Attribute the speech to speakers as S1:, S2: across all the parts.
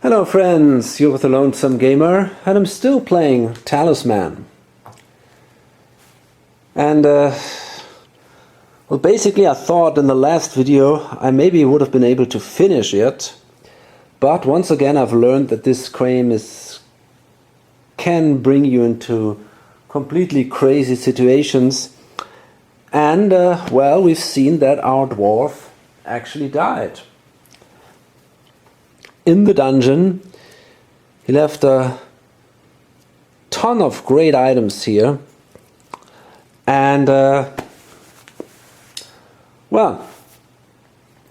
S1: Hello friends, you're with the Lonesome Gamer, and I'm still playing Talisman. And well, basically I thought in the last video I maybe would have been able to finish it, but once again I've learned that this game can bring you into completely crazy situations. And well, we've seen that our dwarf actually died. In the dungeon, he left a ton of great items here, and well,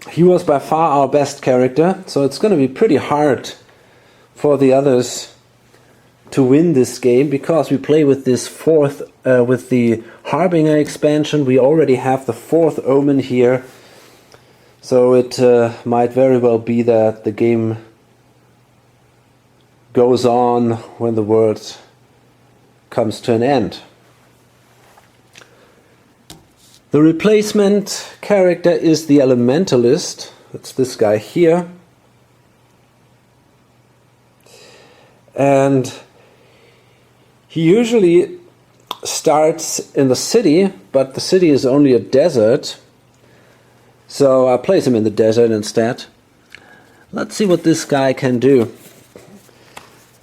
S1: he was by far our best character, so it's going to be pretty hard for the others to win this game, because we play with this with the Harbinger expansion. We already have the 4th Omen here. So it might very well be that the game goes on when the world comes to an end. The replacement character is the Elementalist. It's this guy here. And he usually starts in the city, but the city is only a desert. So I place him in the desert instead. Let's see what this guy can do.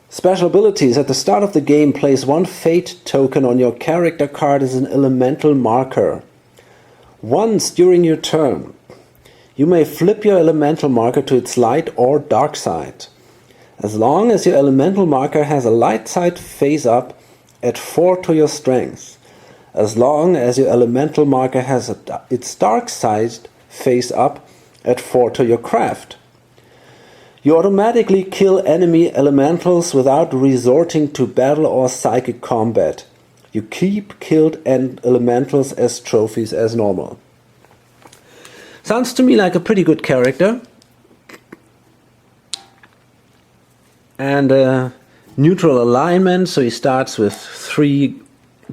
S1: Special abilities. At the start of the game, place 1 fate token on your character card as an elemental marker. Once during your turn, you may flip your elemental marker to its light or dark side. As long as your elemental marker has a light side face up, add 4 to your strength. As long as your elemental marker has its dark side face up, add 4 to your craft. You automatically kill enemy elementals without resorting to battle or psychic combat. You keep killed elementals as trophies as normal. Sounds to me like a pretty good character. And neutral alignment, so he starts with 3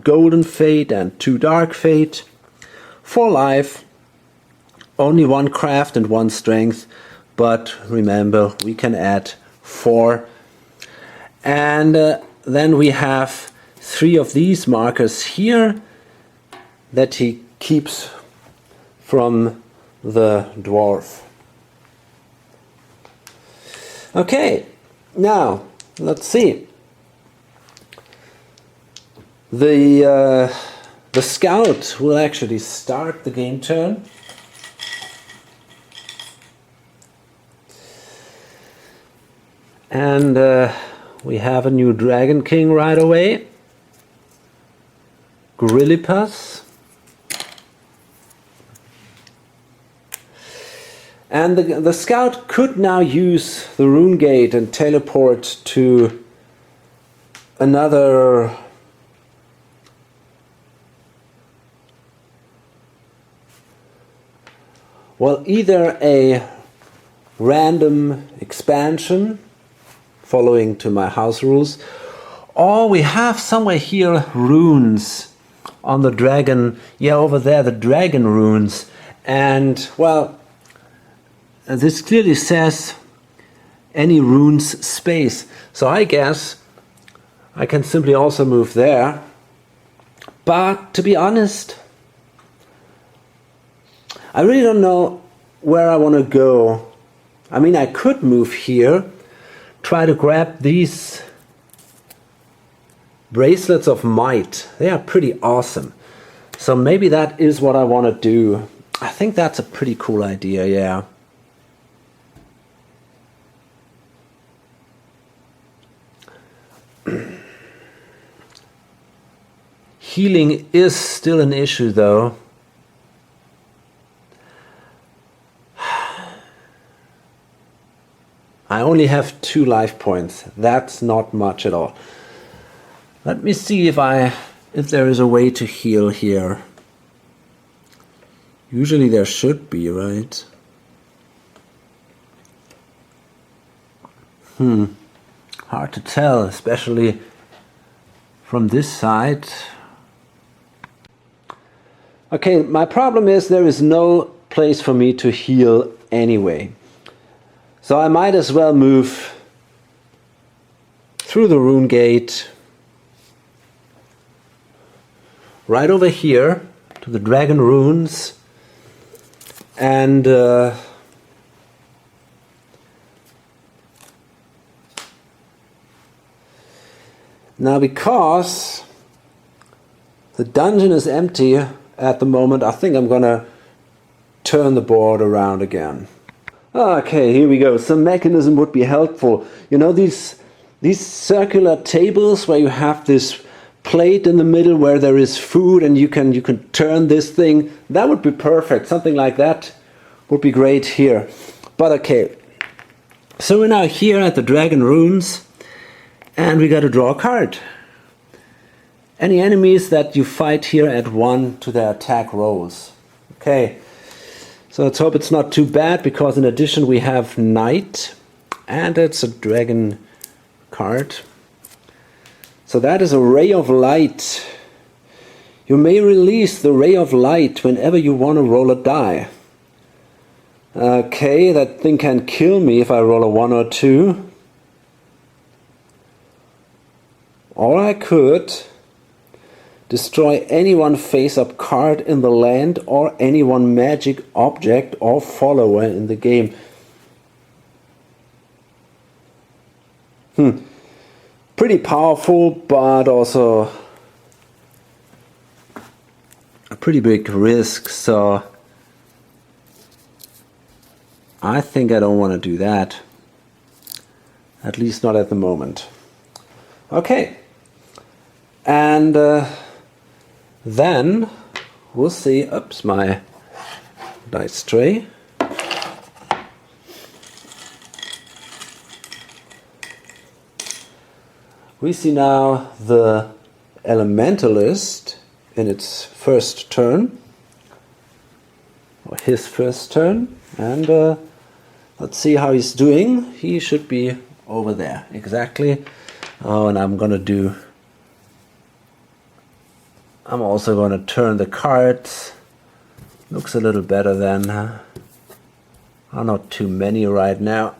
S1: golden fate and 2 dark fate. 4 life. Only 1 craft and 1 strength, but remember we can add 4. And then we have 3 of these markers here that he keeps from the dwarf. Okay, now let's see. The scout will actually start the game turn. And we have a new Dragon King right away. Grillipas. And the scout could now use the rune gate and teleport to another either a random expansion following to my house rules, or we have somewhere here runes on the dragon. Yeah, over there, the dragon runes. And well, this clearly says any runes space. So I guess I can simply also move there. But to be honest, I really don't know where I want to go. I mean, I could move here, try to grab these bracelets of might. They are pretty awesome. So maybe that is what I want to do. I think that's a pretty cool idea, yeah. Healing is still an issue though. I only have 2 life points. That's not much at all. Let me see if there is a way to heal here. Usually there should be, right? Hard to tell, especially from this side. Okay, my problem is there is no place for me to heal anyway. So I might as well move through the rune gate, right over here to the dragon runes, and now because the dungeon is empty at the moment, I think I'm gonna turn the board around again. Okay, here we go. Some mechanism would be helpful. You know, these circular tables where you have this plate in the middle where there is food and you can turn this thing. That would be perfect. Something like that would be great here. But okay, so we're now here at the dragon runes and we got to draw a card. Any enemies that you fight here add 1 to their attack rolls. Okay, so let's hope it's not too bad, because in addition we have Knight, and it's a dragon card. So that is a Ray of Light. You may release the Ray of Light whenever you want to roll a die. Okay, that thing can kill me if I roll a 1 or 2. Or I could destroy any one face-up card in the land or any one magic object or follower in the game. Pretty powerful, but also a pretty big risk, so I think I don't want to do that. At least not at the moment. Okay. And then we'll see. Oops, my dice tray. We see now the Elementalist in its first turn, or his first turn, and let's see how he's doing. He should be over there, exactly. Oh, and I'm also going to turn the cards. Looks a little better than. Oh, not too many right now.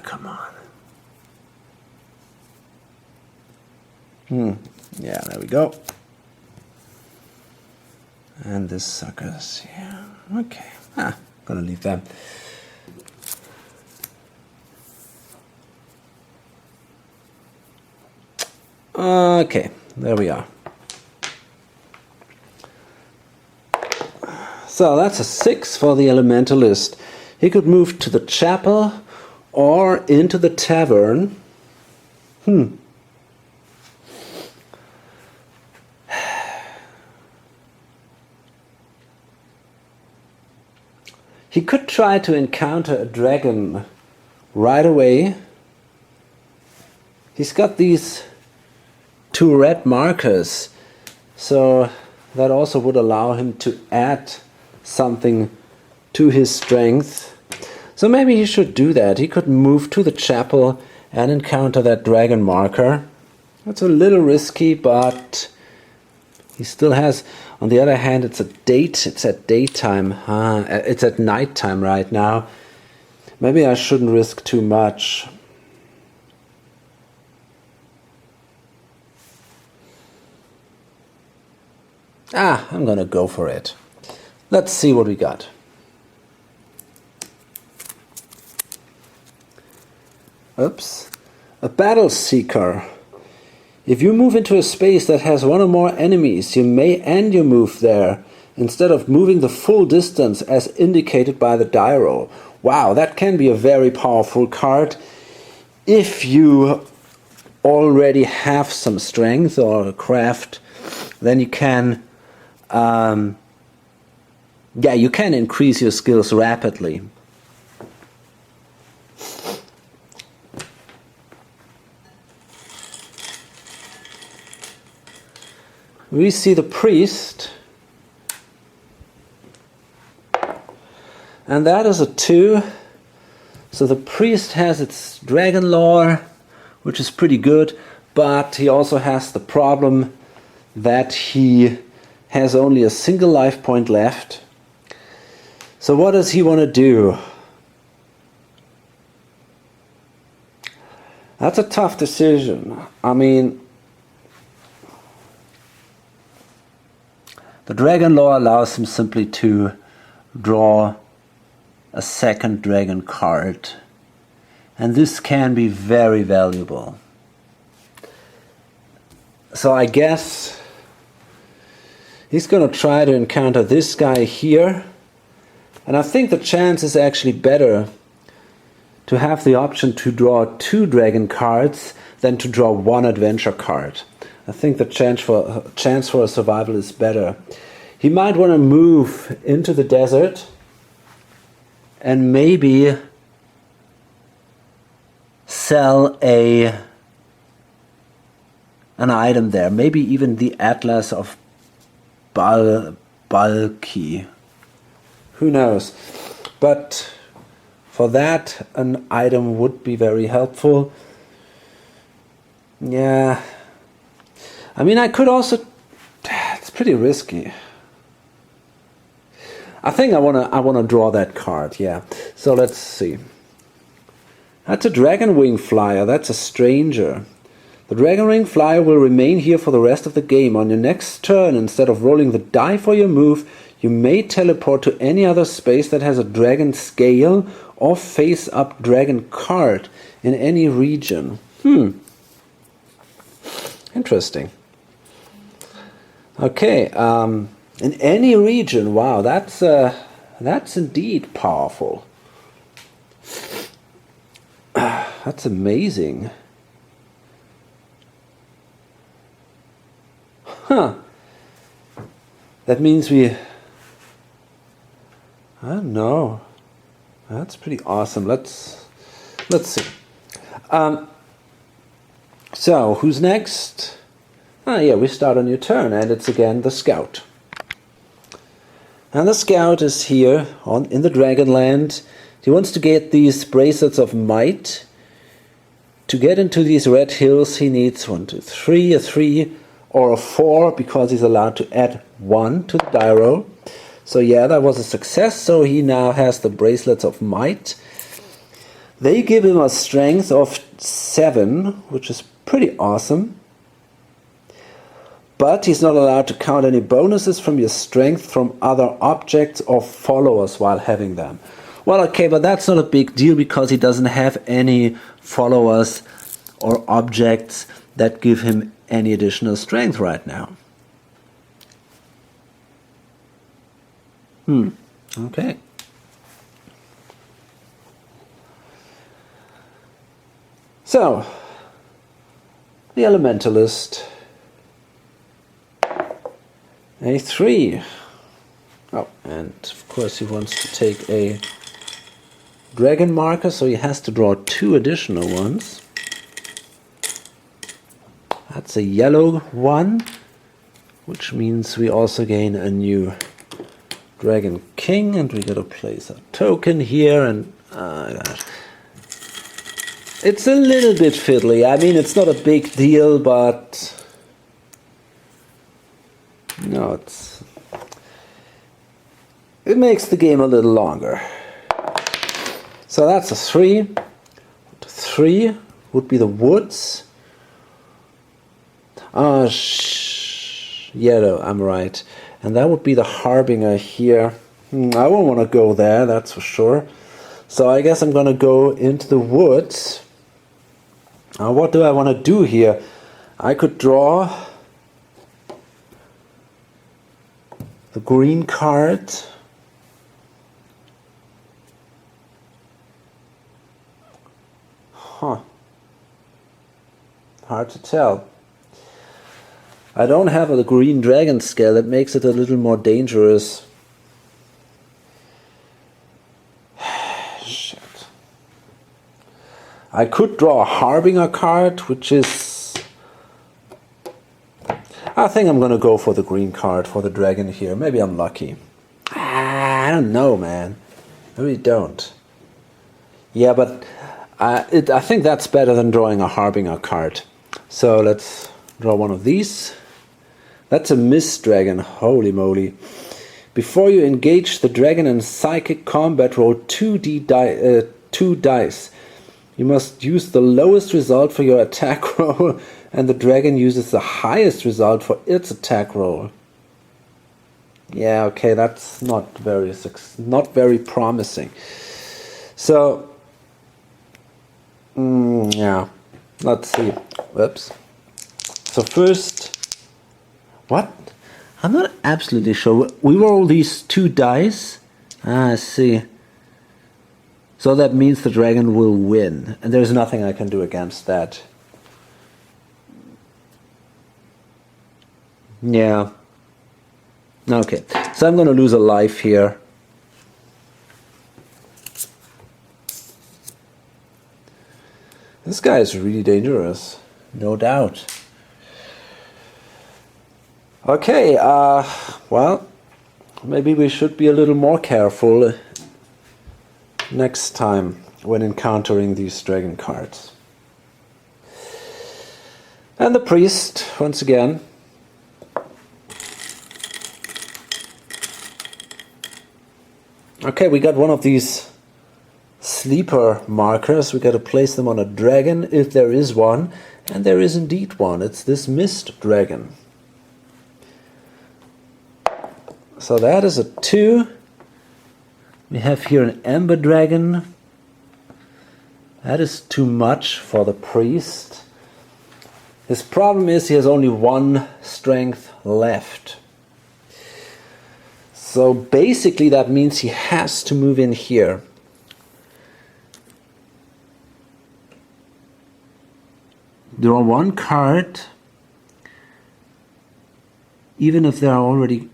S1: Come on. Yeah, there we go. And this sucker's here. Okay. Gonna leave them. Okay, there we are. So that's a 6 for the Elementalist. He could move to the chapel or into the tavern. He could try to encounter a dragon right away. He's got these 2 red markers, so that also would allow him to add something to his strength. So maybe he should do that. He could move to the chapel and encounter that dragon marker. That's a little risky, but he still has. On the other hand, it's at daytime. It's at nighttime right now. Maybe I shouldn't risk too much. I'm gonna go for it. Let's see what we got. Oops. A Battle Seeker. If you move into a space that has 1 or more enemies, you may end your move there, instead of moving the full distance as indicated by the die roll. Wow, that can be a very powerful card. If you already have some strength or craft, then you can you can increase your skills rapidly. We see the priest, and that is a 2. So the priest has its dragon lore, which is pretty good, but he also has the problem that he has only a single life point left. So what does he want to do? That's a tough decision. I mean, the dragon law allows him simply to draw a second dragon card. And this can be very valuable. So I guess he's going to try to encounter this guy here. And I think the chance is actually better to have the option to draw 2 dragon cards than to draw 1 adventure card. I think the chance for a survival is better. He might want to move into the desert and maybe sell an item there. Maybe even the Atlas of Balki. Who knows? But for that, an item would be very helpful. Yeah. I mean, I could also... It's pretty risky. I think I wanna draw that card, yeah. So let's see. That's a Dragon Wing Flyer. That's a stranger. The Dragon Wing Flyer will remain here for the rest of the game. On your next turn, instead of rolling the die for your move, you may teleport to any other space that has a dragon scale or face-up dragon card in any region. Interesting. Okay, in any region. Wow, that's indeed powerful. That's amazing. Huh. That means I don't know. That's pretty awesome. Let's see. So, who's next? Yeah, we start on your turn, and it's again the Scout. And the Scout is here in the Dragonland. He wants to get these bracelets of might. To get into these red hills, he needs 1, 2, 3, a 3 or a 4, because he's allowed to add 1 to the die roll. So yeah, that was a success. So he now has the bracelets of might. They give him a strength of 7, which is pretty awesome. But he's not allowed to count any bonuses from your strength from other objects or followers while having them. Well, okay, but that's not a big deal because he doesn't have any followers or objects that give him any additional strength right now. Okay. So, the Elementalist. A 3. Oh, and of course he wants to take a dragon marker, so he has to draw 2 additional ones. That's a yellow one, which means we also gain a new Dragon King, and we gotta place a token here, and gosh. It's a little bit fiddly. I mean, it's not a big deal, but no, it makes the game a little longer. So that's a 3. 3 would be the woods. Yellow, I'm right. And that would be the Harbinger here. I won't want to go there, that's for sure. So I guess I'm going to go into the woods. Now what do I want to do here? I could draw the green card. Huh. Hard to tell. I don't have a green dragon scale. That makes it a little more dangerous. Shit. I could draw a Harbinger card, which is... I think I'm going to go for the green card for the dragon here. Maybe I'm lucky. I don't know, man. I really don't. Yeah, but I think that's better than drawing a Harbinger card. So let's draw one of these. That's a Mist Dragon. Holy moly. Before you engage the dragon in psychic combat, roll 2 dice. You must use the lowest result for your attack roll, and the dragon uses the highest result for its attack roll. Yeah, okay, that's not very promising. So, yeah, let's see. Whoops. So first, what? I'm not absolutely sure. We roll these 2 dice. I see. So that means the dragon will win, and there's nothing I can do against that. Yeah. Okay, so I'm going to lose a life here. This guy is really dangerous, no doubt. Okay, well, maybe we should be a little more careful next time when encountering these dragon cards. And the priest, once again. Okay, we got one of these sleeper markers. We got to place them on a dragon if there is one, and there is indeed one. It's this mist dragon. So that is a 2. We have here an ember dragon. That is too much for the priest. His problem is he has only 1 strength left. So basically that means he has to move in here. Draw 1 card, even if there are already...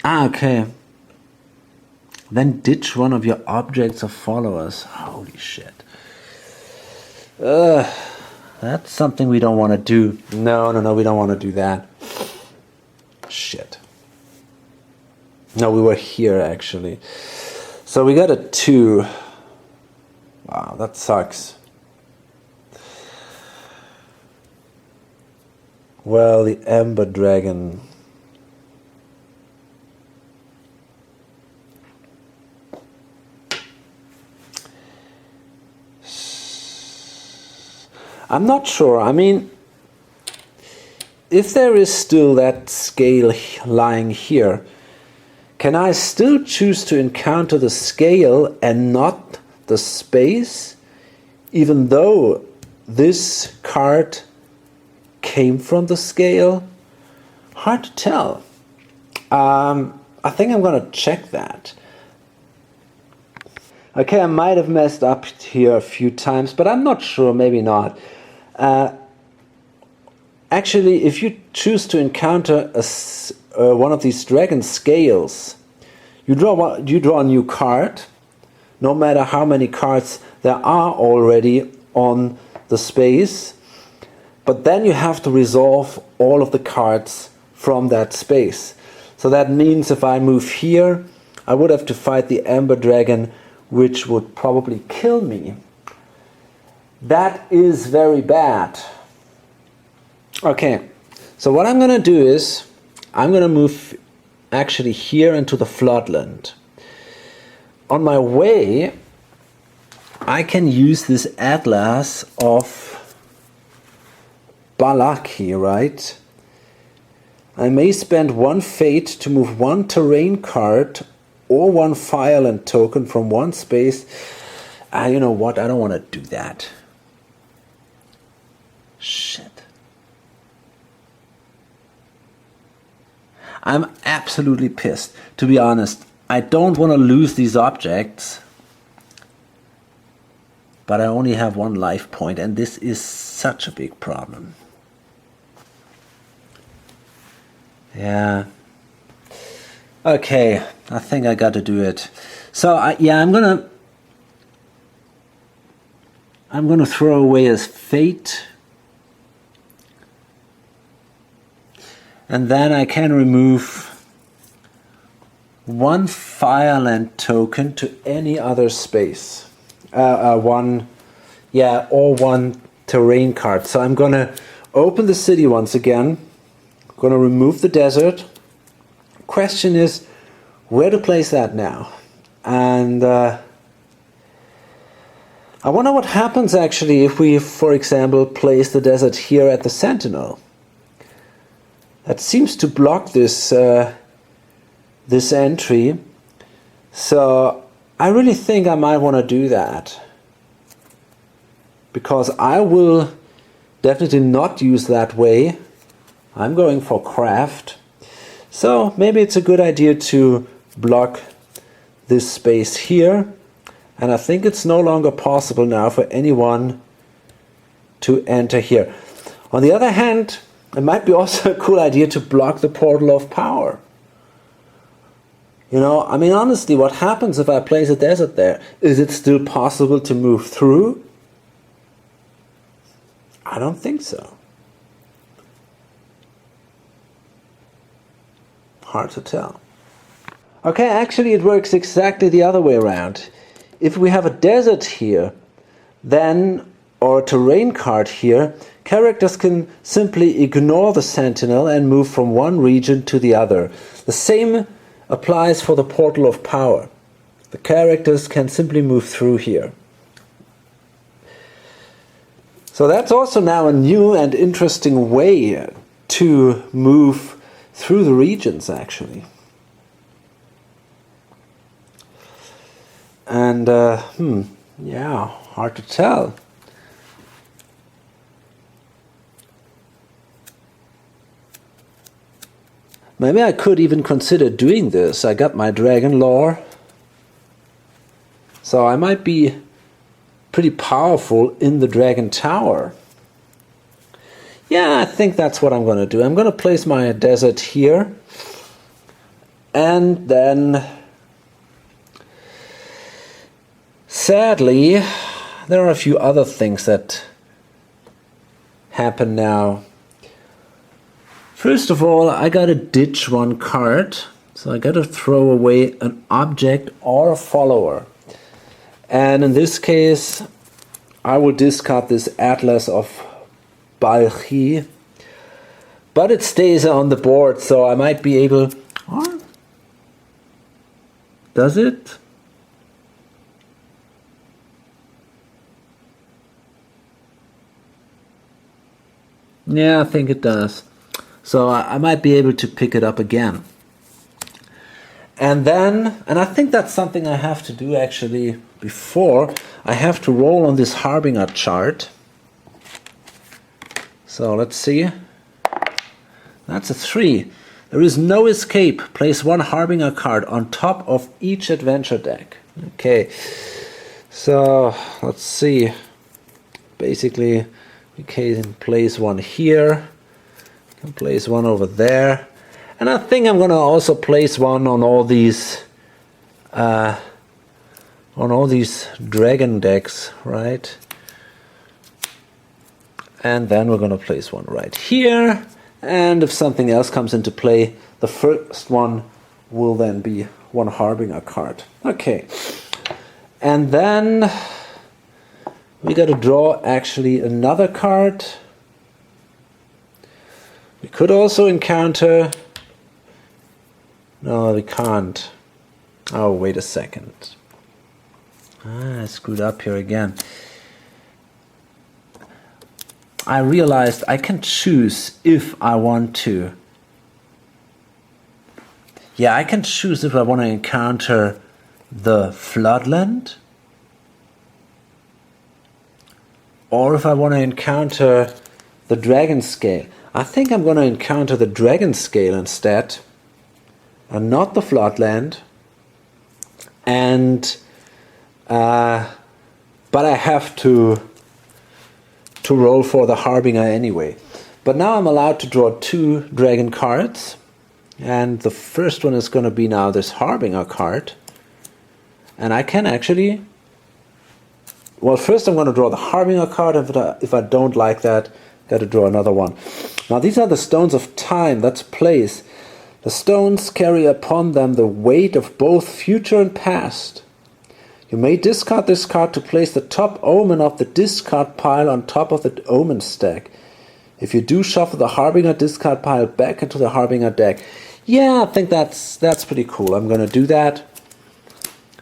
S1: okay. Then ditch one of your objects or followers. Holy shit. That's something we don't want to do. No, we don't want to do that. Shit. No, we were here actually. So we got a 2. Wow, that sucks. Well, the Ember Dragon. I'm not sure. I mean, if there is still that scale lying here, can I still choose to encounter the scale and not the space, even though this card came from the scale? Hard to tell. I think I'm going to check that. Okay, I might have messed up here a few times, but I'm not sure, maybe not. Actually, if you choose to encounter one of these dragon scales, you draw a new card, no matter how many cards there are already on the space, but then you have to resolve all of the cards from that space. So that means if I move here, I would have to fight the Ember Dragon, which would probably kill me. That is very bad. Okay, so what I'm going to do is, I'm going to move actually here into the Floodland. On my way, I can use this Atlas of Balaki, right? I may spend 1 fate to move 1 terrain card or 1 Fireland token from 1 space. You know what? I don't want to do that. Shit. I'm absolutely pissed. To be honest, I don't want to lose these objects. But I only have 1 life point, and this is such a big problem. Yeah. Okay, I think I got to do it. So I'm gonna throw away his fate, and then I can remove 1 Fireland token to any other space. Or 1 terrain card. So I'm gonna open the city once again. Going to remove the desert. Question is where to place that now. And I wonder what happens actually if we, for example, place the desert here at the Sentinel. That seems to block this this entry. So I really think I might want to do that, because I will definitely not use that way. I'm going for craft. So maybe it's a good idea to block this space here. And I think it's no longer possible now for anyone to enter here. On the other hand, it might be also a cool idea to block the portal of power. You know, I mean, honestly, what happens if I place a desert there? Is it still possible to move through? I don't think so. Hard to tell. Okay, actually it works exactly the other way around. If we have a desert here, then, or a terrain card here, characters can simply ignore the Sentinel and move from one region to the other. The same applies for the portal of power. The characters can simply move through here. So that's also now a new and interesting way to move through the regions, actually. And, yeah, hard to tell. Maybe I could even consider doing this. I got my dragon lore. So I might be pretty powerful in the dragon tower. Yeah, I think that's what I'm going to do. I'm going to place my desert here. And then, sadly, there are a few other things that happen now. First of all, I gotta ditch one card. So I gotta throw away an object or a follower. And in this case, I will discard this Atlas of Balchi. But it stays on the board, so I might be able... Or does it? Yeah, I think it does. So I might be able to pick it up again. And then, and I think that's something I have to do actually before, I have to roll on this Harbinger chart. So let's see. That's a 3. There is no escape. Place one Harbinger card on top of each adventure deck. Okay. So let's see. Basically, we can place one here. Can place one over there. And I think I'm gonna also place one on all these dragon decks, right? And then we're gonna place one right here. And if something else comes into play, the first one will then be one Harbinger card. Okay. And then we gotta draw actually another card. We could also encounter... No, we can't. Oh, wait a second. I screwed up here again. I realized I can choose if I want to. Yeah, I can choose if I want to encounter the Floodland, or if I want to encounter the Dragon Scale. I think I'm going to encounter the Dragon Scale instead, and not the Floodland. And but I have to roll for the Harbinger anyway. But now I'm allowed to draw 2 dragon cards, and the first one is going to be now this Harbinger card. And I can actually... Well, first I'm going to draw the Harbinger card. If I don't like that, got to draw another one. Now these are the stones of time, that's place. The stones carry upon them the weight of both future and past. You may discard this card to place the top omen of the discard pile on top of the omen stack. If you do, shuffle the Harbinger discard pile back into the Harbinger deck. Yeah, I think that's pretty cool. I'm going to do that.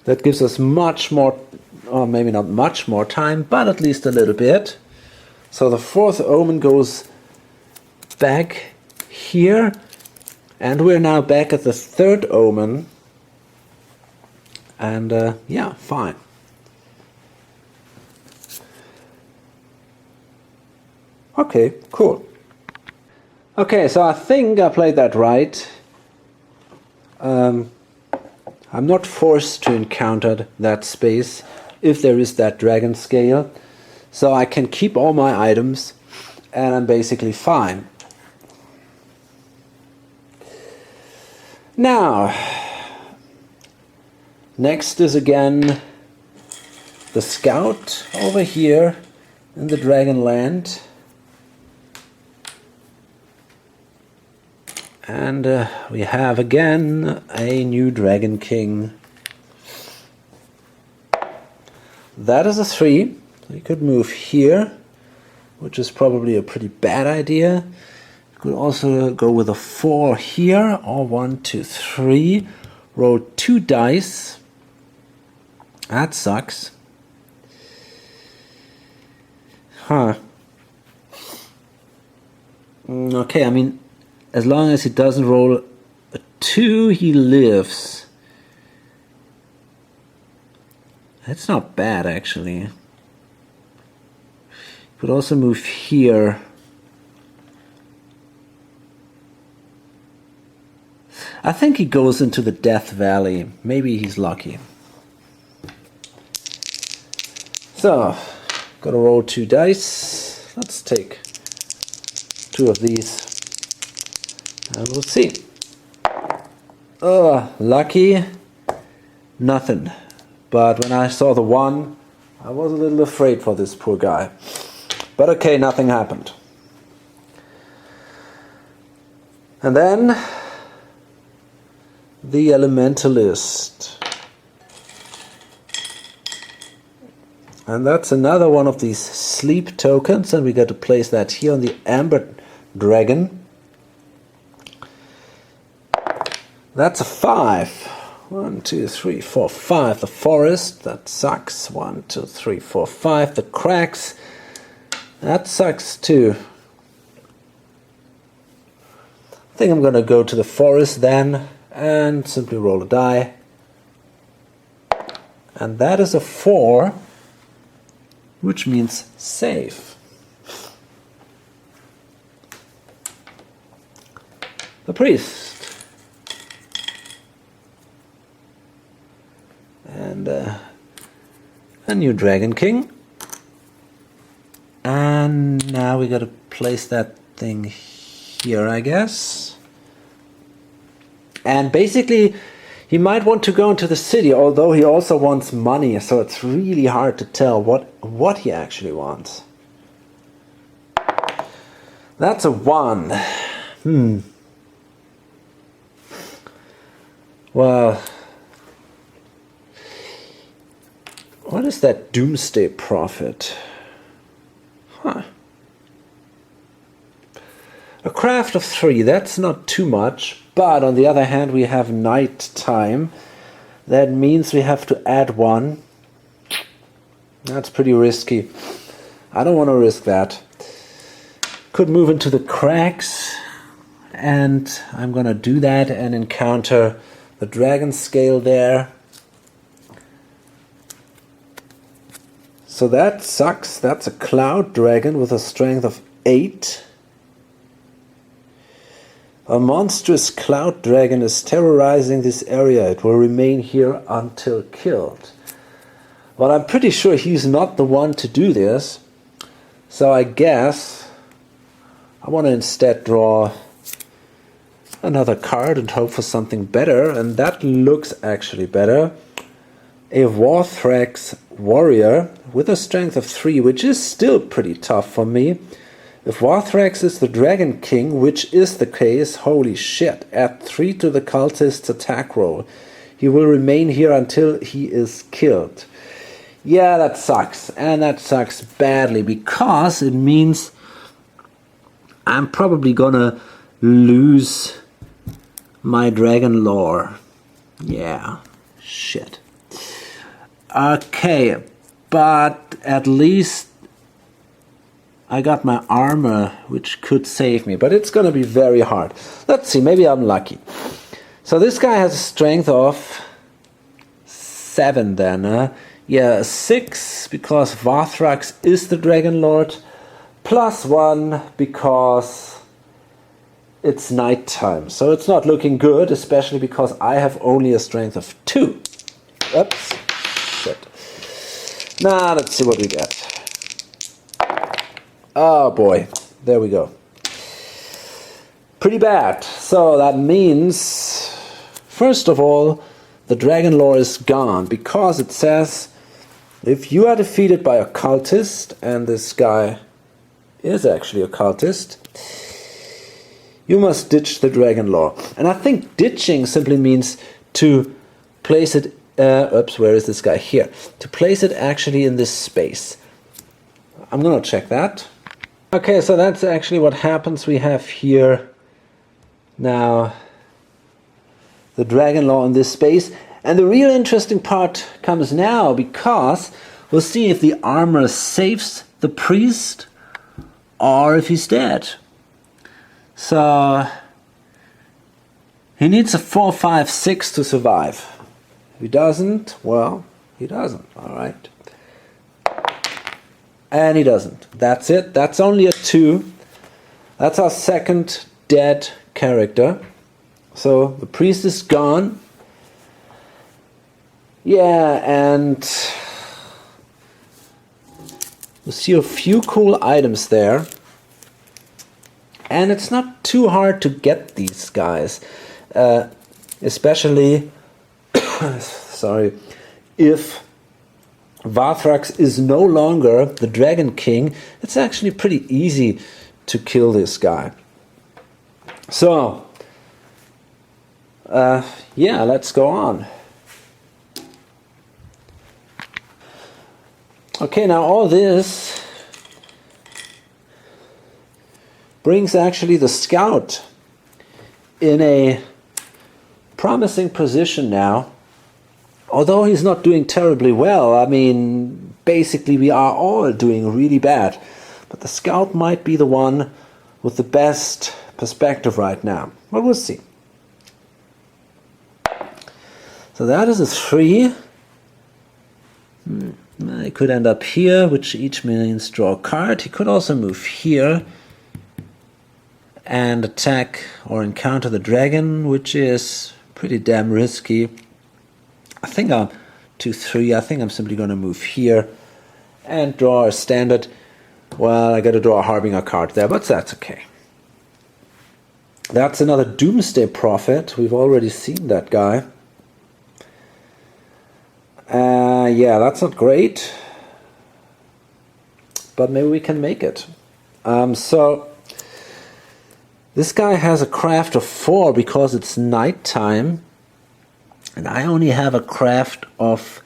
S1: That gives us much more or maybe not much more time, but at least a little bit. So the 4th omen goes back here, and we're now back at the 3rd omen, and yeah, fine. Okay, cool. Okay, so I think I played that right. I'm not forced to encounter that space if there is that dragon scale, so I can keep all my items and I'm basically fine. Now, next is again the scout over here in the Dragon Land. And we have again a new Dragon King. That is a 3. So you could move here, which is probably a pretty bad idea. You could also go with a 4 here, or 1, 2, 3. Roll 2 dice. That sucks. Huh. Okay, I mean, as long as he doesn't roll a 2, he lives. That's not bad, actually. You could also move here. I think he goes into the Death Valley. Maybe he's lucky. So, gotta roll 2 dice. Let's take 2 of these. And we'll see. Oh, lucky. Nothing. But when I saw the 1, I was a little afraid for this poor guy. But okay, nothing happened. And then the Elementalist. And that's another one of these sleep tokens, and we got to place that here on the Amber Dragon. That's a 5. 1, 2, 3, 4, 5. The Forest, that sucks. 1, 2, 3, 4, 5. The Cracks, that sucks too. I think I'm gonna go to the Forest then and simply roll a die. And that is a 4, which means save. The Priest. And a new Dragon King. And now we got to place that thing here, I guess. And basically, he might want to go into the city, although he also wants money, so it's really hard to tell what he actually wants. That's a 1. Well, what is that Doomsday Prophet? Huh. A craft of 3, that's not too much, but on the other hand we have night time. That means we have to add 1. That's pretty risky. I don't want to risk that. Could move into the Cracks, and I'm gonna do that and encounter the Dragon Scale there. So that sucks. That's a Cloud Dragon with a strength of 8. A monstrous Cloud Dragon is terrorizing this area. It will remain here until killed. But I'm pretty sure he's not the one to do this. So I guess I want to instead draw another card and hope for something better. And that looks actually better. A Warthrax Warrior with a strength of 3, which is still pretty tough for me. If Warthrax is the Dragon King, which is the case, holy shit, add 3 to the cultist's attack roll. He will remain here until he is killed. Yeah, that sucks. And that sucks badly, because it means I'm probably gonna lose my dragon lore. Yeah, shit. Okay, but at least I got my armor, which could save me, but it's gonna be very hard. Let's see, maybe I'm lucky. So this guy has a strength of 7 then, yeah, 6 because Varthrax is the Dragon Lord, plus 1 because it's nighttime. So it's not looking good, especially because I have only a strength of 2. Oops, shit. Now let's see what we get. Oh boy, there we go. Pretty bad. So that means, first of all, the Dragon Lore is gone, because it says if you are defeated by a cultist, and this guy is actually a cultist, you must ditch the Dragon Lore. And I think ditching simply means to place it, oops, where is this guy? Here. To place it actually in this space. I'm gonna check that. Okay, so that's actually what happens. We have here now the Dragon Lore in this space. And the real interesting part comes now, because we'll see if the armor saves the priest or if he's dead. So he needs a 4, 5, 6 to survive. If he doesn't, well, he doesn't, alright. And he doesn't. That's it. That's only a 2. That's our second dead character. So the priest is gone. Yeah, and you see a few cool items there. And it's not too hard to get these guys. Especially, sorry, if Varthrax is no longer the Dragon King, it's actually pretty easy to kill this guy. So, yeah, let's go on. Okay, now all this brings actually the scout in a promising position now. Although he's not doing terribly well. I mean, basically we are all doing really bad. But the scout might be the one with the best perspective right now. But we'll see. So that is a 3. He could end up here, which each means draw a card. He could also move here and attack or encounter the dragon, which is pretty damn risky. I think I'm 2-3. I think I'm simply going to move here and draw a standard. Well, I got to draw a Harbinger card there, but that's okay. That's another Doomsday Prophet. We've already seen that guy. Yeah, that's not great, but maybe we can make it. So this guy has a craft of 4 because it's nighttime. And I only have a craft of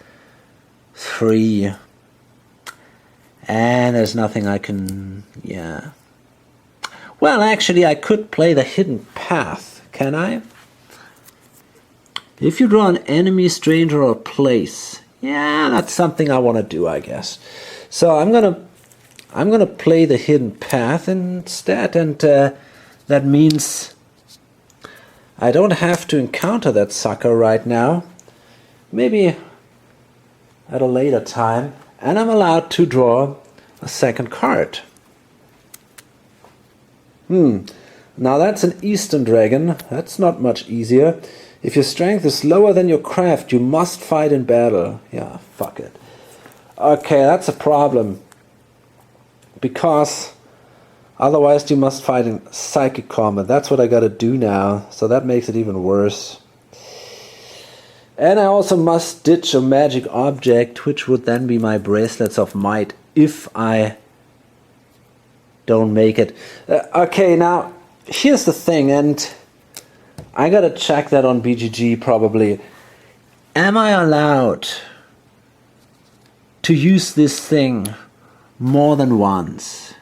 S1: 3. And there's nothing I can, yeah. Well, actually, I could play the Hidden Path, can I? If you draw an enemy, stranger, or place. Yeah, that's something I want to do, I guess. So I'm gonna play the Hidden Path instead, and that means I don't have to encounter that sucker right now. Maybe at a later time. And I'm allowed to draw a second card. Now that's an Eastern Dragon. That's not much easier. If your strength is lower than your craft, you must fight in battle. Yeah, fuck it. Okay, that's a problem. Because otherwise you must fight in psychic combat. That's what I gotta do now. So that makes it even worse. And I also must ditch a magic object, which would then be my Bracelets of Might, if I don't make it. Okay, now, here's the thing, and I gotta check that on BGG probably. Am I allowed to use this thing more than once?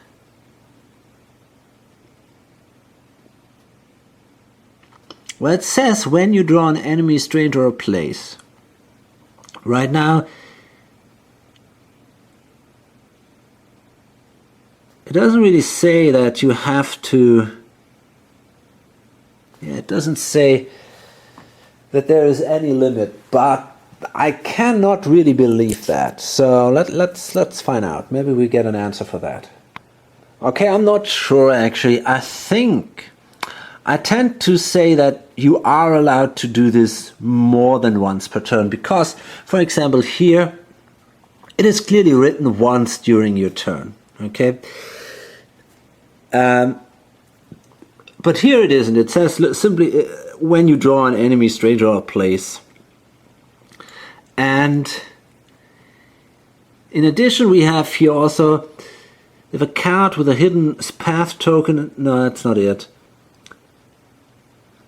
S1: Well, it says when you draw an enemy, stranger, or place. Right now, It doesn't really say that you have to... Yeah, it doesn't say that there is any limit, but I cannot really believe that. So let's find out. Maybe we get an answer for that. Okay, I'm not sure actually. I tend to say that you are allowed to do this more than once per turn because, for example, here it is clearly written once during your turn. Okay. But here it isn't. It says simply when you draw an enemy, stranger, or place. And in addition, we have here also if a card with a hidden path token. No, that's not it.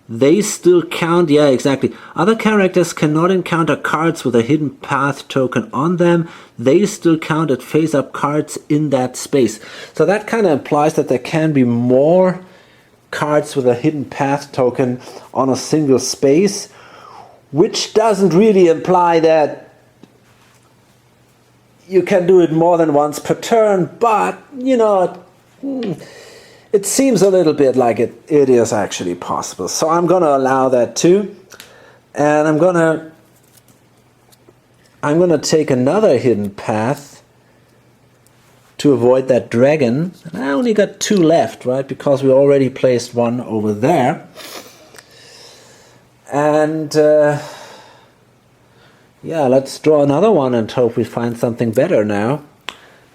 S1: They still count. Yeah, exactly. Other characters cannot encounter cards with a hidden path token on them. They still count as face-up cards in that space. So that kind of implies that there can be more cards with a hidden path token on a single space, which doesn't really imply that you can do it more than once per turn, but you know, it seems a little bit like it is actually possible. So I'm going to allow that too, and I'm going to take another hidden path to avoid that dragon. And I only got 2 left, right? Because we already placed one over there. And yeah, let's draw another one and hope we find something better now.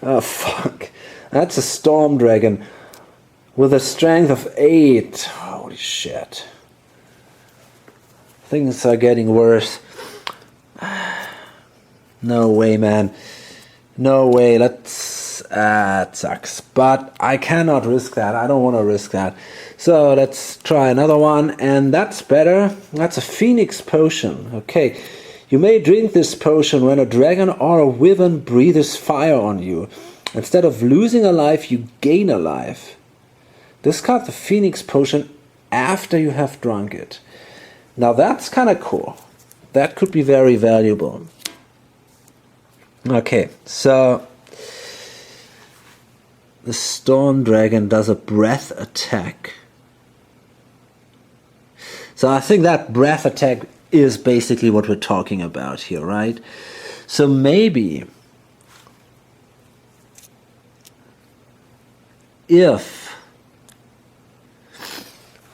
S1: Oh, fuck. That's a storm dragon with a strength of 8. Holy shit. Things are getting worse. No way, man. No way. It sucks. But I cannot risk that. I don't want to risk that. So let's try another one. And that's better. That's a Phoenix Potion. Okay. You may drink this potion when a dragon or a wyvern breathes fire on you. Instead of losing a life, you gain a life. Discard the Phoenix Potion after you have drunk it. Now that's kind of cool. That could be very valuable. Okay, so the Storm Dragon does a breath attack. So I think that breath attack is basically what we're talking about here, right? So maybe if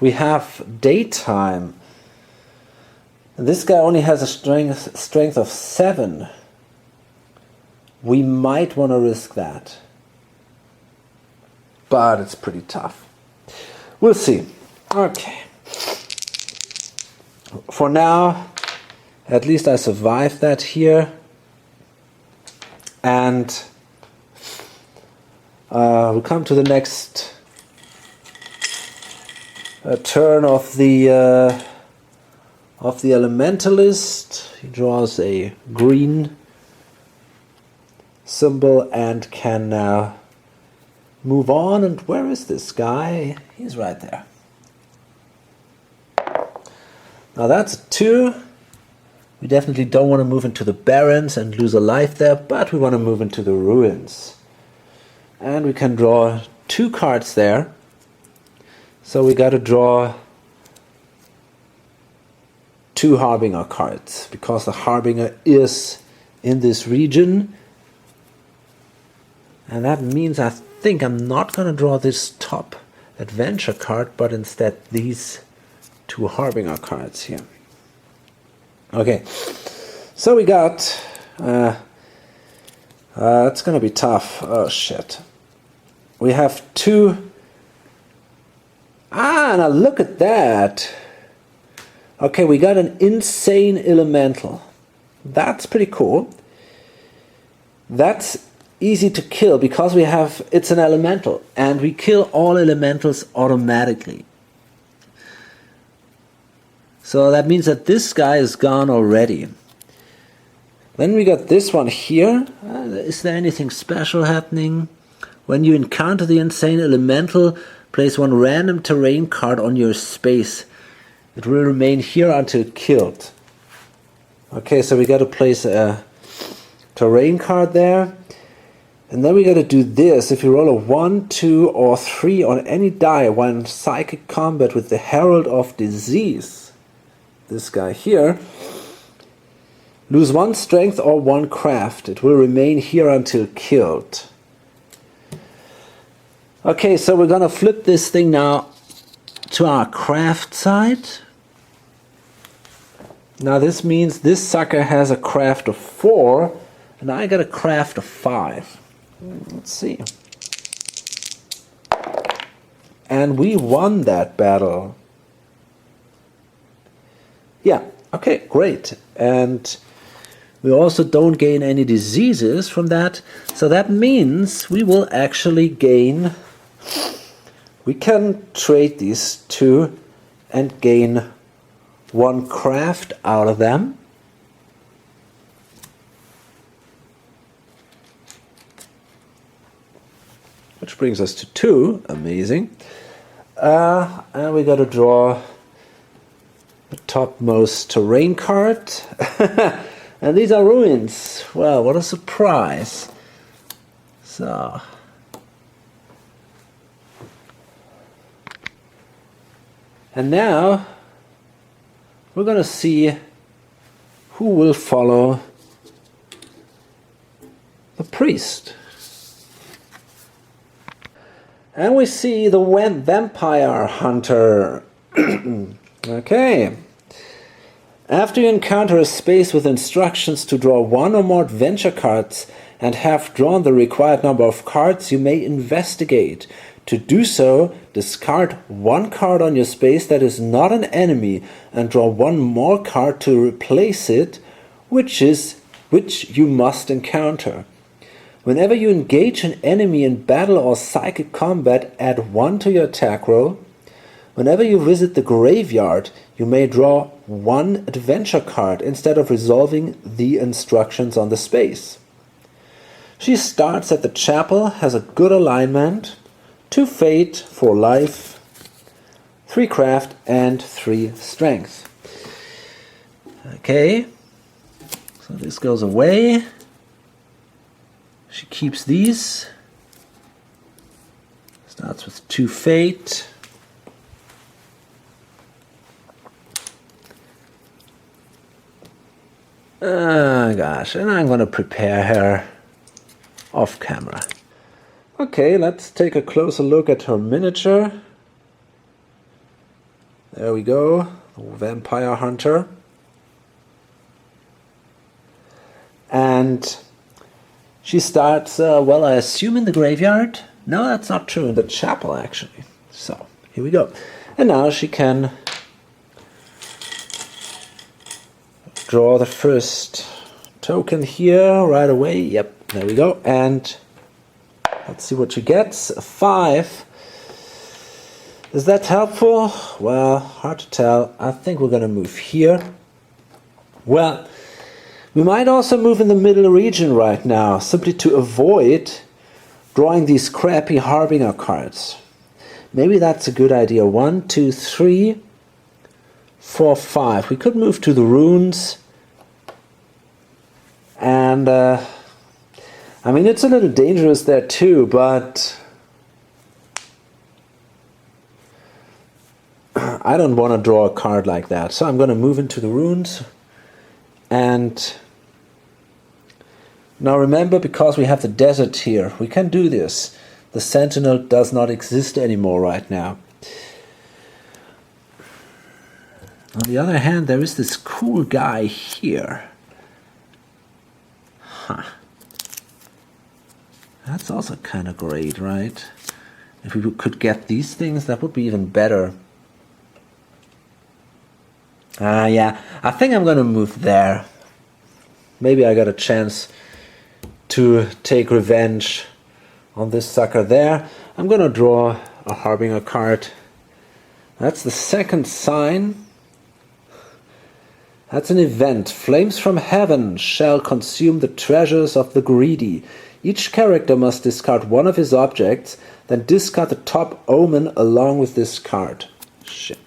S1: we have daytime, this guy only has a strength of 7, we might want to risk that. But it's pretty tough. We'll see. Okay. For now, at least I survived that here. And we'll come to the next turn of the Elementalist. He draws a green symbol and can now move on. And where is this guy? He's right there. Now that's a 2. We definitely don't want to move into the Barrens and lose a life there, but we want to move into the Ruins. And we can draw 2 cards there. So we got to draw 2 Harbinger cards, because the Harbinger is in this region. And that means I think I'm not going to draw this top adventure card, but instead these 2 Harbinger cards here. Okay, so we got, it's going to be tough. Oh shit. We have 2, now look at that. Okay, we got an insane elemental. That's pretty cool. That's easy to kill because it's an elemental, and we kill all elementals automatically. So that means that this guy is gone already. Then we got this one here. Is there anything special happening? When you encounter the insane elemental, place 1 random terrain card on your space. It will remain here until killed. Okay, so we got to place a terrain card there. And then we got to do this. If you roll a 1, 2, or 3 on any die while in psychic combat with the Herald of Disease, this guy here, lose 1 strength or 1 craft. It will remain here until killed. Okay, so we're going to flip this thing now to our craft side. Now this means this sucker has a craft of 4, and I got a craft of 5. Let's see. And we won that battle. Yeah, okay, great. And we also don't gain any diseases from that. So that means we will actually gain... We can trade these two and gain 1 craft out of them. Which brings us to 2. Amazing. And we got to draw the topmost terrain card. And these are ruins. Well, what a surprise. So... And now we're going to see who will follow the priest. And we see the vampire hunter. Okay. After you encounter a space with instructions to draw 1 or more adventure cards and have drawn the required number of cards, you may investigate. To do so, discard 1 card on your space that is not an enemy and draw 1 more card to replace it, which you must encounter. Whenever you engage an enemy in battle or psychic combat, add 1 to your attack roll. Whenever you visit the graveyard, you may draw 1 adventure card instead of resolving the instructions on the space. She starts at the chapel, has a good alignment, 2 fate, 4 life, 3 craft, and 3 strength. Okay, so this goes away. She keeps these. Starts with 2 fate. Gosh, and I'm going to prepare her off camera. Okay, let's take a closer look at her miniature. There we go, the vampire hunter. And she starts, well, I assume in the graveyard. No, that's not true, in the chapel actually. So, here we go. And now she can draw the first token here right away. Yep, there we go. And let's see what she gets. A 5. Is that helpful? Well, hard to tell. I think we're going to move here. Well, we might also move in the middle region right now, simply to avoid drawing these crappy Harbinger cards. Maybe that's a good idea. 1, 2, 3, 4, 5. We could move to the runes. And, I mean, it's a little dangerous there too, but I don't want to draw a card like that. So I'm going to move into the runes. And now remember, because we have the desert here, we can do this. The sentinel does not exist anymore right now. On the other hand, there is this cool guy here. Huh. That's also kind of great, right? If we could get these things, that would be even better. Yeah, I think I'm going to move there. Maybe I got a chance to take revenge on this sucker there. I'm going to draw a Harbinger card. That's the second sign. That's an event. Flames from heaven shall consume the treasures of the greedy. Each character must discard 1 of his objects, then discard the top omen along with this card. Shit.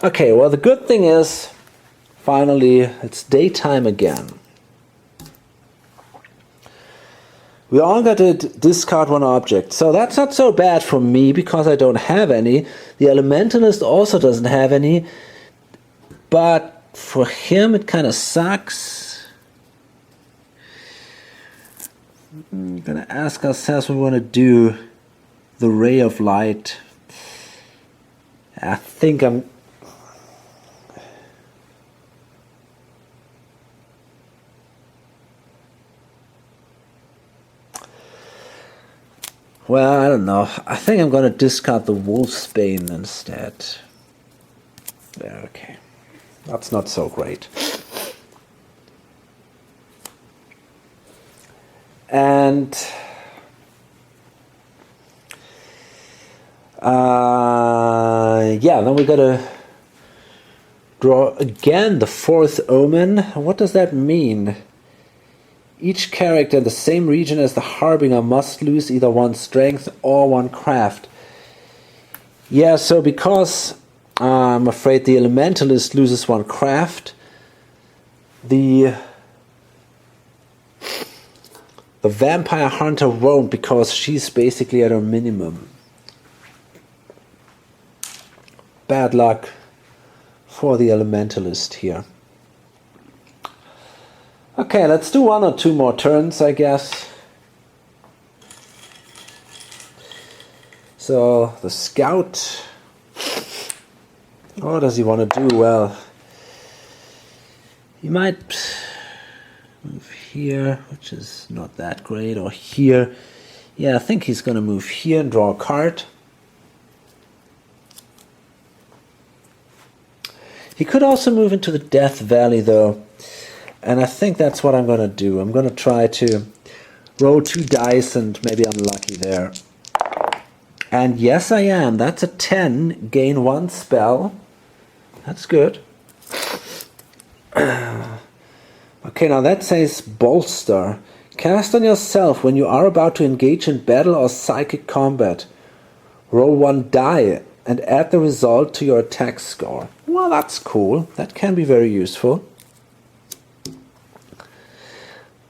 S1: Okay, well, the good thing is, finally, it's daytime again. We all got to discard one object. So that's not so bad for me because I don't have any. The Elementalist also doesn't have any. But for him it kind of sucks. We're going to ask ourselves what we want to do. The Ray of Light. I think I'm... Well, I don't know. I think I'm going to discard the Wolfsbane instead. Yeah, okay. That's not so great. And... yeah, then we got to draw again the 4th Omen. What does that mean? Each character in the same region as the Harbinger must lose either 1 strength or 1 craft. Yeah, so because I'm afraid the Elementalist loses 1 craft, the Vampire Hunter won't, because she's basically at her minimum. Bad luck for the Elementalist here. Okay, let's do 1 or 2 more turns, I guess. So, the Scout. What does he want to do? Well, he might move here, which is not that great, or here. Yeah, I think he's going to move here and draw a card. He could also move into the Death Valley, though. And I think that's what I'm going to do. I'm going to try to roll 2 dice and maybe I'm lucky there. And yes, I am. That's a 10. Gain 1 spell. That's good. Okay, now that says Bolster. Cast on yourself when you are about to engage in battle or psychic combat. Roll 1 die and add the result to your attack score. Well, that's cool. That can be very useful.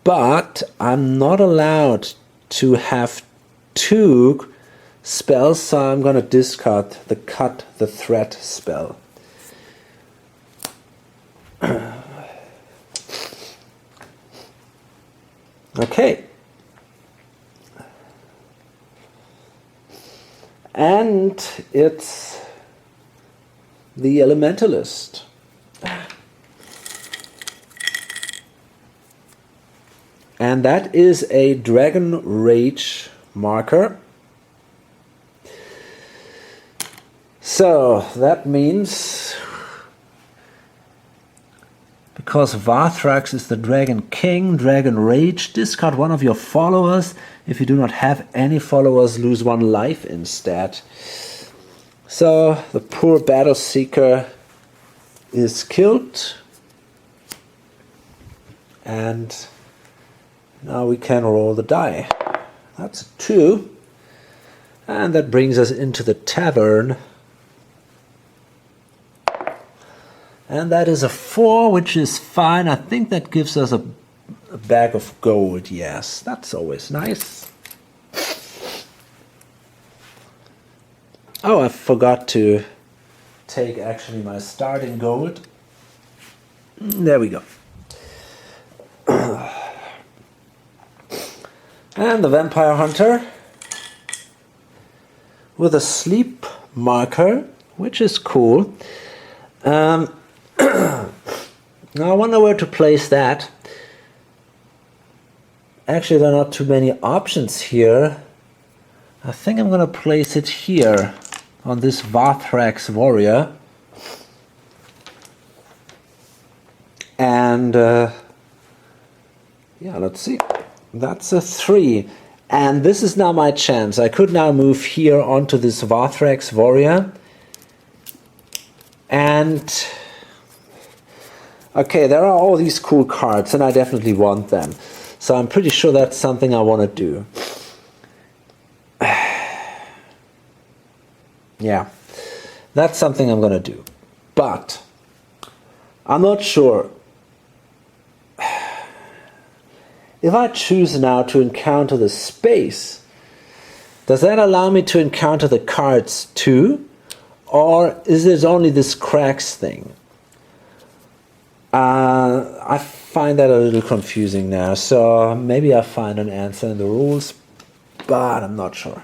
S1: But I'm not allowed to have 2 spells, so I'm going to discard the Cut the Threat spell. Okay. And it's the Elementalist. And that is a Dragon Rage marker. So that means, because Varthrax is the Dragon King, Dragon Rage, discard 1 of your followers. If you do not have any followers, lose 1 life instead. So the poor Battle Seeker is killed. And now we can roll the die. That's a 2. And that brings us into the tavern. And that is a 4, which is fine. I think that gives us a bag of gold. Yes, that's always nice. Oh, I forgot to take actually my starting gold. There we go. And the Vampire Hunter with a sleep marker, which is cool. Now I wonder where to place that. Actually, there are not too many options here. I think I'm going to place it here on this Varthrax warrior. And yeah, let's see. That's a 3. And this is now my chance. I could now move here onto this Varthrax warrior. And okay, there are all these cool cards, and I definitely want them. So I'm pretty sure that's something I want to do. Yeah, that's something I'm going to do. But I'm not sure. if I choose now to encounter the space, does that allow me to encounter the cards too? Or is it only this cracks thing? I find that a little confusing now, so maybe I'll find an answer in the rules, but I'm not sure.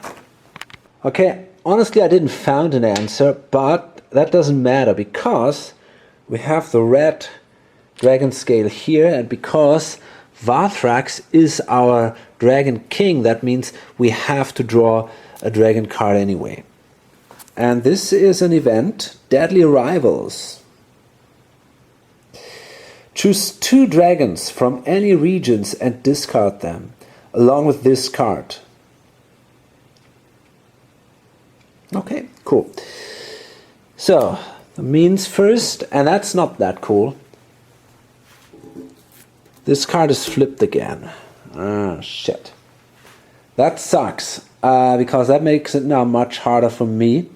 S1: Okay, honestly I didn't find an answer, but that doesn't matter because we have the red dragon scale here, and because Varthrax is our dragon king, that means we have to draw a dragon card anyway. And this is an event, Deadly Rivals. Choose 2 dragons from any regions and discard them, along with this card. Okay, cool. So, the means first, and that's not that cool. This card is flipped again. Ah, shit. That sucks, because that makes it now much harder for me.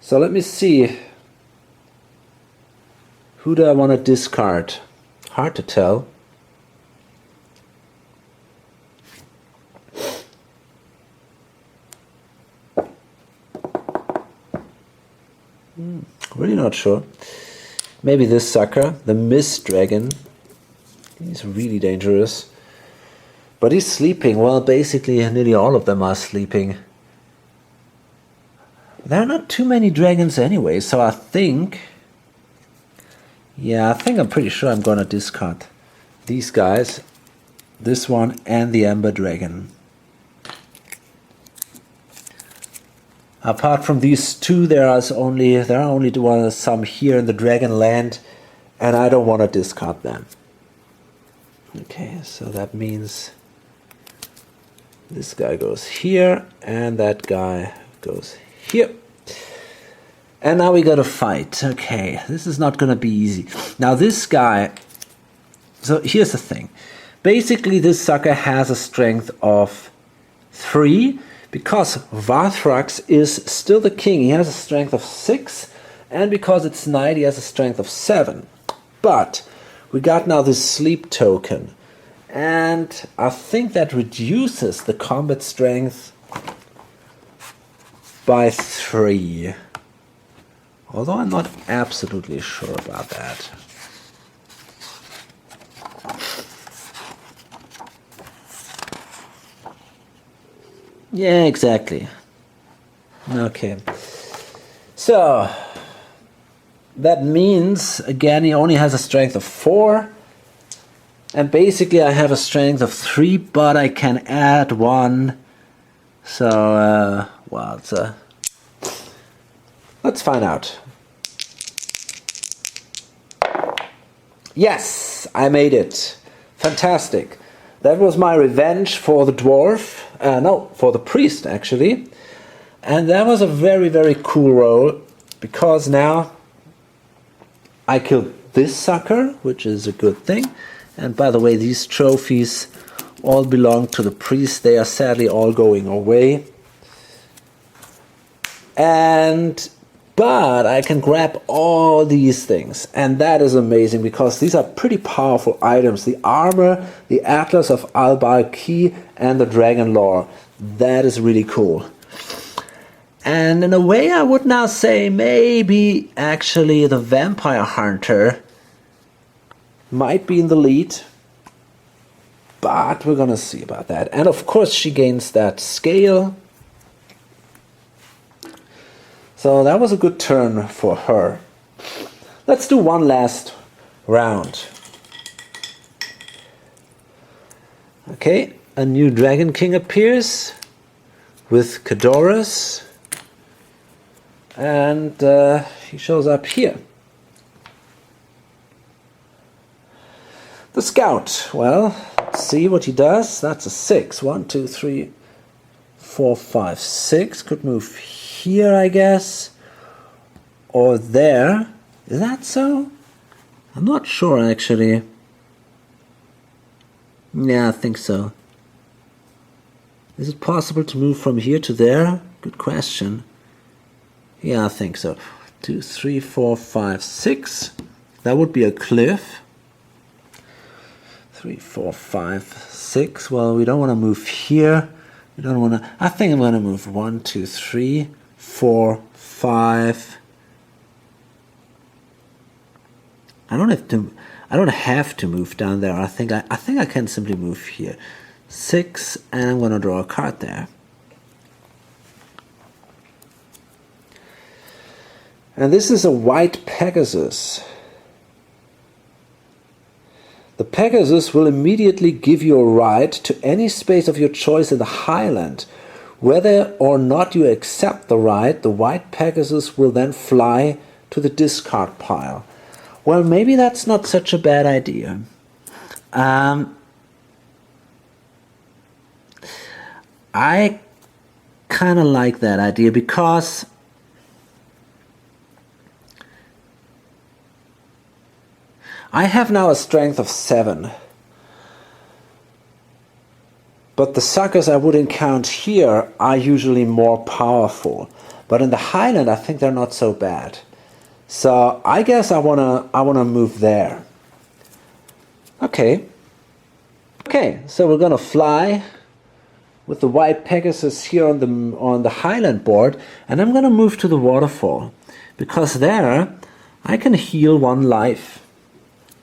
S1: So let me see. Who do I want to discard? Hard to tell. Really not sure. Maybe this sucker, the Mist Dragon. He's really dangerous. But he's sleeping. Well, basically nearly all of them are sleeping. There are not too many dragons anyway, so I think... Yeah, I think I'm pretty sure I'm gonna discard these guys. This one and the Ember Dragon. Apart from these 2, there are only some here in the Dragon Land, and I don't want to discard them. Okay, so that means this guy goes here, and that guy goes here. And now we gotta fight. Okay, this is not gonna be easy. Now this guy, so here's the thing. Basically this sucker has a strength of 3, because Varthrax is still the king. He has a strength of 6, and because it's night he has a strength of 7. But we got now this sleep token, and I think that reduces the combat strength by 3. Although I'm not absolutely sure about that. Yeah, exactly. Okay. So, that means, again, he only has a strength of 4. And basically I have a strength of 3, but I can add 1. So, well, it's a... Let's find out. Yes, I made it. Fantastic. That was my revenge for the dwarf. No, for the priest, actually. And that was a very, very cool roll, because now I killed this sucker, which is a good thing. And by the way, these trophies all belong to the priest. They are sadly all going away. But I can grab all these things, and that is amazing because these are pretty powerful items. The armor, the Atlas of Al-Balki, and the Dragon Lore. That is really cool. And in a way I would now say maybe actually the Vampire Hunter might be in the lead. But we're gonna see about that. And of course she gains that scale. So that was a good turn for her. Let's do one last round. Okay, a new Dragon King appears with Kadorus. And he shows up here. The Scout. Well, let's see what he does. That's a 6. 1, 2, 3, 4, 5, 6. Could move here, I guess, or there. Is that so? I'm not sure, actually. Yeah, I think so. Is it possible to move from here to there? Good question. Yeah, I think so. 2, 3, 4, 5, 6. That would be a cliff. 3, 4, 5, 6. Well, we don't want to move here. We don't want to. I think I'm going to move 1, 2, 3, 4, 5. I don't have to move down there. I think I can simply move here. 6, and I'm going to draw a card there. And this is a white Pegasus. The Pegasus will immediately give you a right to any space of your choice in the highland. Whether or not you accept the right, the white Pegasus will then fly to the discard pile. Well, maybe that's not such a bad idea. I kind of like that idea because I have now a strength of 7. But the suckers I would encounter here are usually more powerful. But in the highland, I think they're not so bad. So I guess I wanna move there. Okay. Okay, so we're gonna fly with the white Pegasus here on the highland board, and I'm gonna move to the waterfall because there I can heal 1 life.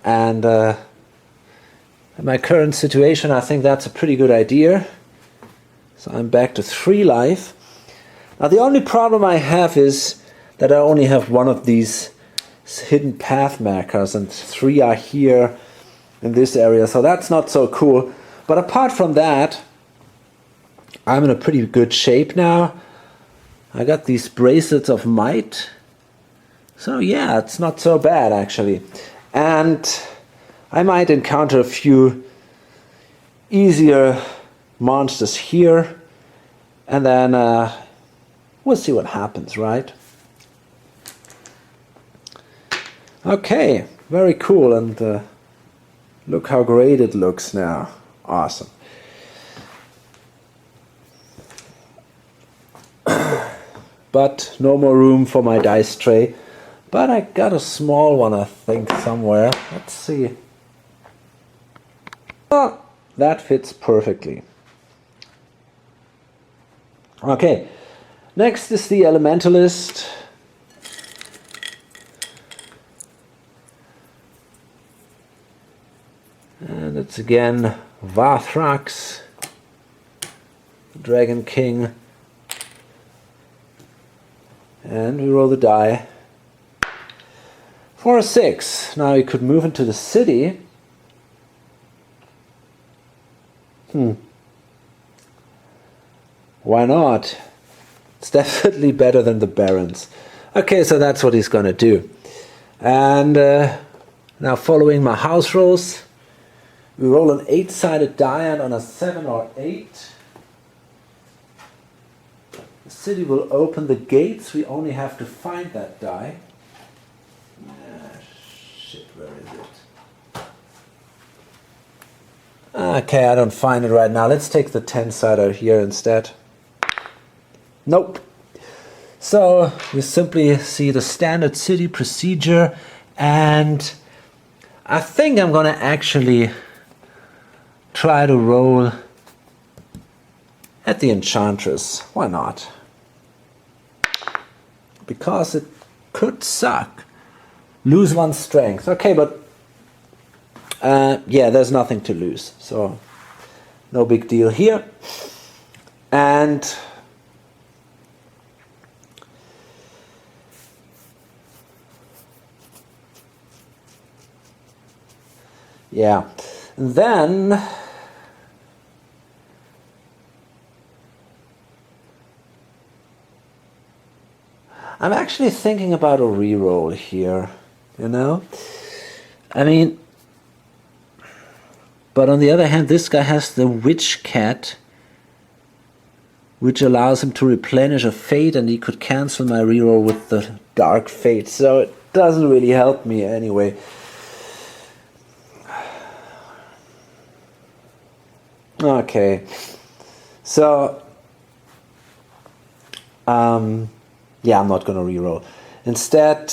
S1: And in my current situation, I think that's a pretty good idea. So I'm back to 3 life. Now the only problem I have is that I only have 1 of these hidden path markers, and 3 are here in this area, so that's not so cool. But apart from that, I'm in a pretty good shape now. I got these bracelets of might. So yeah, it's not so bad actually. And I might encounter a few easier monsters here, and then we'll see what happens, right? Okay, very cool, and look how great it looks now. Awesome. But no more room for my dice tray. But I got a small one, I think, somewhere. Let's see. Oh, that fits perfectly. Okay, next is the Elementalist. And it's again Vathrax, Dragon King. And we roll the die. For a 6. Now you could move into the city. Why not? It's definitely better than the Barons. Okay, so that's what he's gonna do. And now following my house rolls, we roll an 8-sided die, and on a 7 or 8, the city will open the gates. We only have to find that die. Shit, where is it? Okay, I don't find it right now. Let's take the 10-sider here instead. Nope. So we simply see the standard city procedure, and I think I'm gonna actually try to roll at the Enchantress. Why not? Because it could suck. Lose 1 strength. Okay, but yeah, there's nothing to lose, so no big deal here. And yeah, then I'm actually thinking about a reroll here, you know? I mean, but on the other hand, this guy has the Witch Cat, which allows him to replenish a fate, and he could cancel my reroll with the Dark Fate, so it doesn't really help me anyway. Okay, so yeah, I'm not gonna reroll. Instead,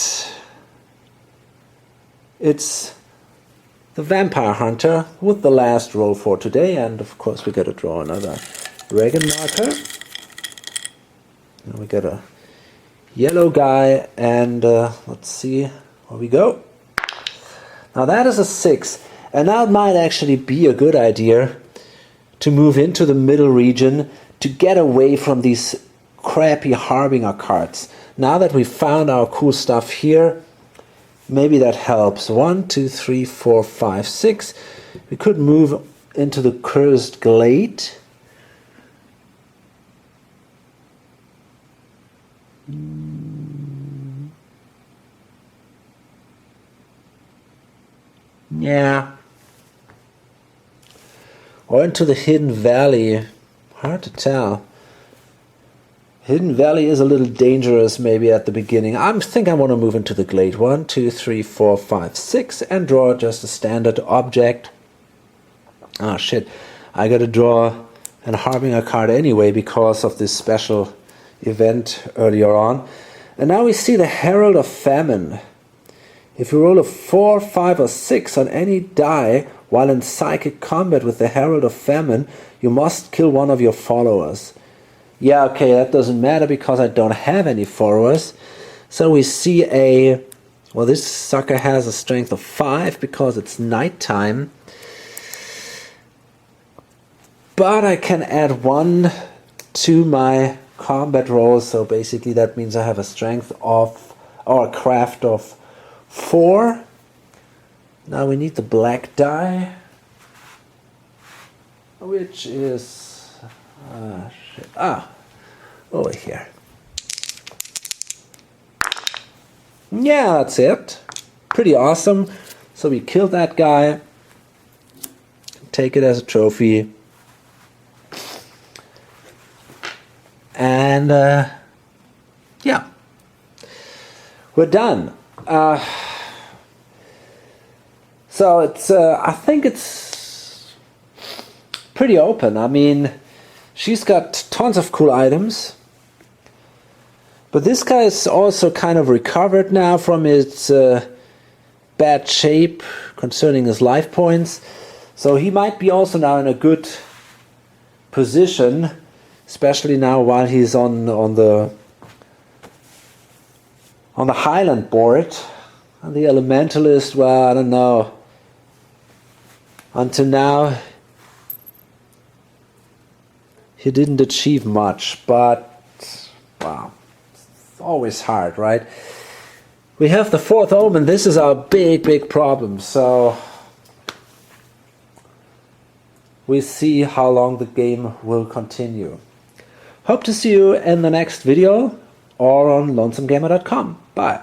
S1: it's the Vampire Hunter with the last roll for today, and of course we got to draw another dragon marker. And we got a yellow guy, and let's see where we go. Now that is a 6, and now it might actually be a good idea to move into the middle region to get away from these crappy Harbinger cards. Now that we've found our cool stuff here, maybe that helps. 1, 2, 3, 4, 5, 6. We could move into the Cursed Glade. Yeah. Or into the Hidden Valley. Hard to tell. Hidden Valley is a little dangerous maybe at the beginning. I think I want to move into the Glade. 1, 2, 3, 4, 5, 6 and draw just a standard object. Ah shit. I gotta draw an Harbinger card anyway because of this special event earlier on. And now we see the Herald of Famine. If you roll a 4, 5 or 6 on any die while in psychic combat with the Herald of Famine, you must kill one of your followers. Yeah, okay, that doesn't matter because I don't have any followers. So we see well, this sucker has a strength of 5 because it's nighttime. But I can add 1 to my combat roll, so basically that means I have a strength of, or a craft of 4. Now we need the black die, which is over here. Yeah, that's it. Pretty awesome. So we killed that guy. Take it as a trophy. And yeah, we're done. So it's I think it's pretty open. I mean, she's got tons of cool items, but this guy is also kind of recovered now from his bad shape concerning his life points, so he might be also now in a good position, especially now while he's on the Highland board. And the Elementalist, well, I don't know. Until now, he didn't achieve much, but wow, it's always hard, right? We have the 4th Omen. This is our big problem. So we see how long the game will continue. Hope to see you in the next video or on lonesomegamer.com. Bye.